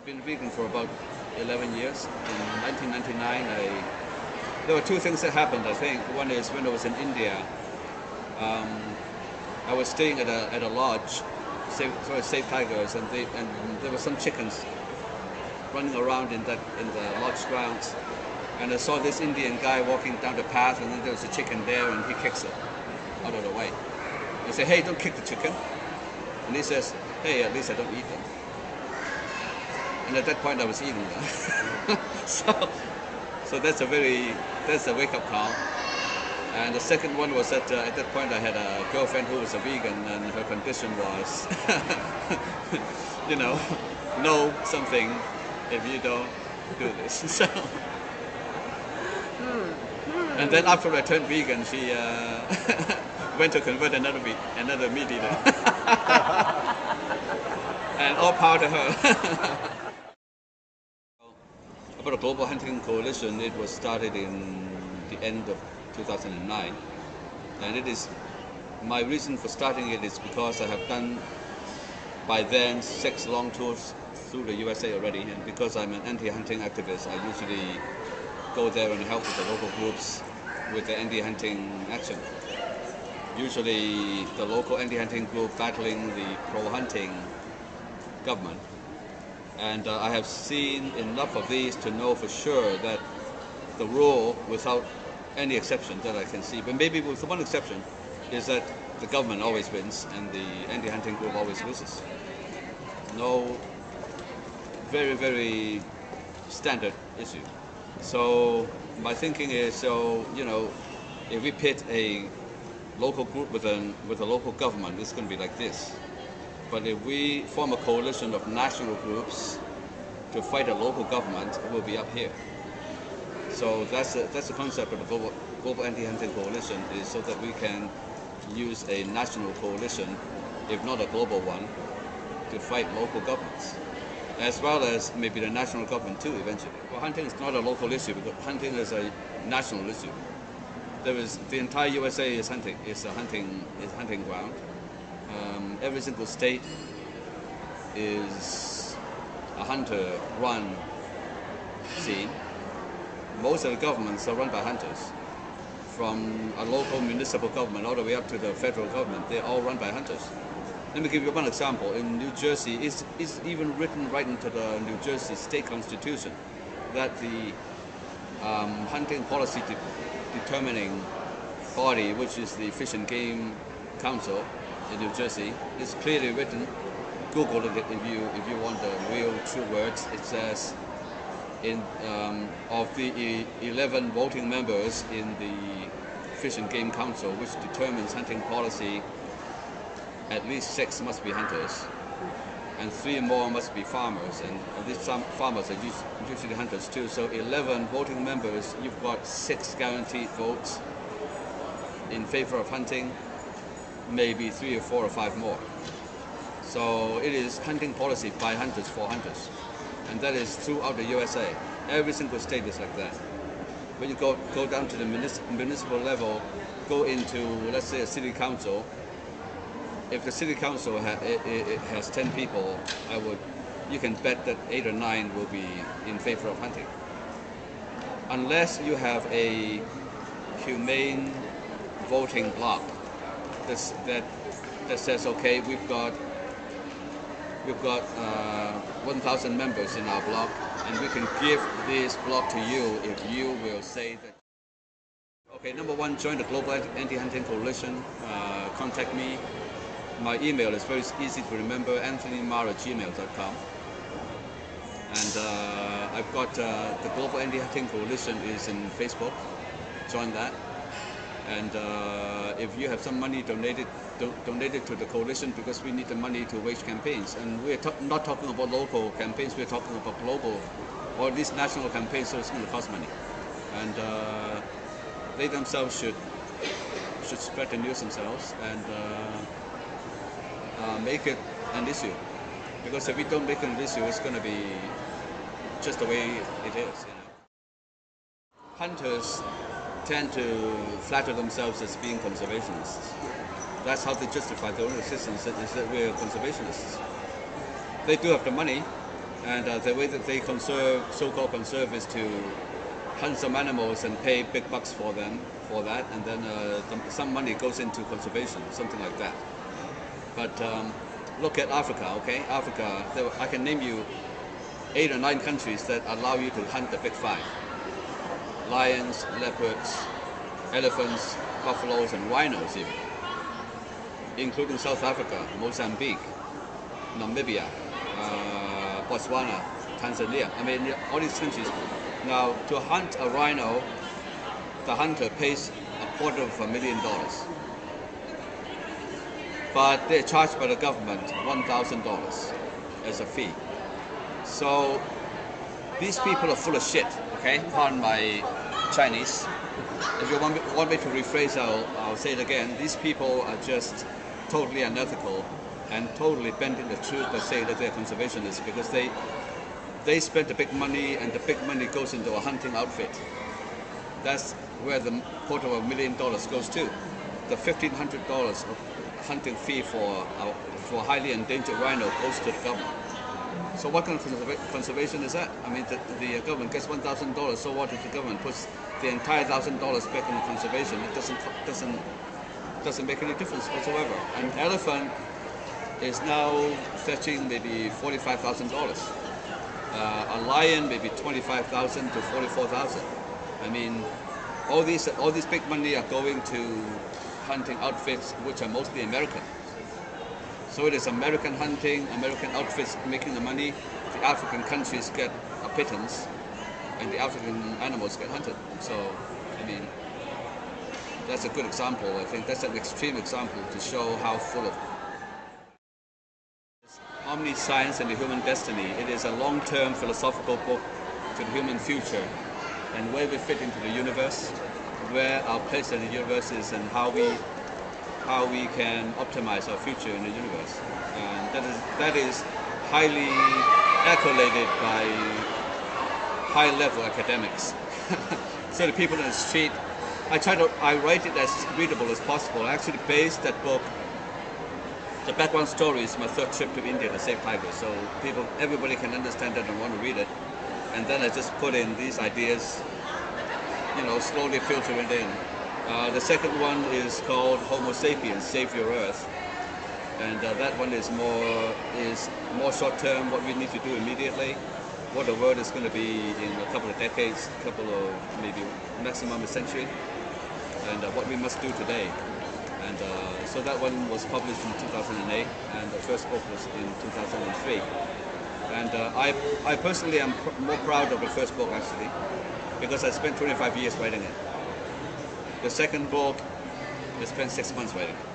been vegan for about 11 years. In 1999, there were two things that happened, I think. One is when I was in India, I was staying at a lodge, Save Tigers, and there were some chickens running around in the lodge grounds. And I saw this Indian guy walking down the path, and then there was a chicken there, and he kicks it out of the way. I say, "Hey, don't kick the chicken." And he says, "Hey, at least I don't eat them." And at that point, I was eating them. so that's a wake-up call. And the second one was that at that point, I had a girlfriend who was a vegan, and her condition was, know something if you don't do this. So. And then after I turned vegan, she went to convert another meat eater. And all power to her. About the Global Hunting Coalition, it was started in the end of 2009. And it is, my reason for starting it is because I have done, by then, 6 long tours through the USA already. And because I'm an anti-hunting activist, I usually go there and help with the local groups with the anti-hunting action. Usually the local anti-hunting group battling the pro-hunting government. And I have seen enough of these to know for sure that the rule, without any exception that I can see, but maybe with one exception, is that the government always wins and the anti-hunting group always loses. No, very, very standard issue. So my thinking is, if we pit a local group with a local government, it's going to be like this. But if we form a coalition of national groups to fight a local government, it will be up here. So that's the concept of the Global Anti-Hunting Coalition, is so that we can use a national coalition, if not a global one, to fight local governments, as well as maybe the national government too eventually. Well, hunting is not a local issue because hunting is a national issue. The entire USA is hunting ground. Every single state is a hunter-run scene. Most of the governments are run by hunters. From a local municipal government all the way up to the federal government, they're all run by hunters. Let me give you one example. In New Jersey, it's even written right into the New Jersey state constitution that the hunting policy determining body, which is the Fish and Game Council in New Jersey, is clearly written. Google it if you want the real true words. It says, of the 11 voting members in the Fish and Game Council, which determines hunting policy, at least 6 must be hunters, and 3 more must be farmers, and these farmers are usually hunters too. So 11 voting members, you've got 6 guaranteed votes in favor of hunting, maybe 3 or 4 or 5 more. So it is hunting policy by hunters for hunters, and that is throughout the USA. Every single state is like that. When you go down to the municipal level, go into, let's say, a city council. If the city council it has 10 people, you can bet that 8 or 9 will be in favor of hunting. Unless you have a humane voting block that says, okay, we've got 1,000 members in our block, and we can give this block to you if you will say that. Okay, number 1, join the Global Anti-Hunting Coalition. Contact me. My email is very easy to remember, anthonymarr@gmail.com. And I've got the Global Anti-Hunting Coalition is in Facebook. Join that. And if you have some money, donate it to the coalition, because we need the money to wage campaigns. And we're not talking about local campaigns, we're talking about global, or at least national campaigns, so it's going to cost money. And they themselves should spread the news themselves and make it an issue. Because if we don't make it an issue, it's going to be just the way it is. Hunters tend to flatter themselves as being conservationists. That's how they justify their own existence, is that we're conservationists. They do have the money, And the way that they conserve, so-called conserve, is to hunt some animals and pay big bucks for them for that, and then some money goes into conservation, something like that. But look at Africa, okay? Africa, I can name you 8 or 9 countries that allow you to hunt the big 5. Lions, leopards, elephants, buffaloes, and rhinos even, including South Africa, Mozambique, Namibia, Botswana, Tanzania. I mean, all these countries. Now, to hunt a rhino, the hunter pays $250,000. But they're charged by the government $1,000 as a fee. So these people are full of shit, okay? Pardon my Chinese. If you want me to rephrase, I'll say it again. These people are just totally unethical and totally bending the truth by saying that they're conservationists, because they spend the big money, and the big money goes into a hunting outfit. That's where the $250,000 goes to. The $1,500 hunting fee for highly endangered rhino goes to the government. So what kind of conservation is that? I mean, the government gets $1,000. So what if the government puts the entire $1,000 back into conservation? It doesn't make any difference whatsoever. An elephant is now fetching maybe $45,000. A lion maybe $25,000 to $44,000. I mean, all these big money are going to hunting outfits, which are mostly American. So it is American hunting, American outfits making the money. The African countries get a pittance, and the African animals get hunted. So, I mean, that's a good example. I think that's an extreme example to show how full of Omniscience and the Human Destiny. It is a long-term philosophical book to the human future and where we fit into the universe, where our place in the universe is, and how we can optimize our future in the universe. And that is highly accoladed by high-level academics. So the people in the street, I write it as readable as possible. I actually based that book. The background story is my 3rd trip to India to save tigers, so everybody can understand that and want to read it. And then I just put in these ideas, slowly filter it in. The second one is called Homo Sapiens, Save Your Earth. And that one is more short-term, what we need to do immediately, what the world is going to be in a couple of decades, maybe maximum a century, and what we must do today. And so that one was published in 2008, and the first book was in 2003. And I personally am more proud of the first book, actually, because I spent 25 years writing it. The second book, I spent 6 months writing it.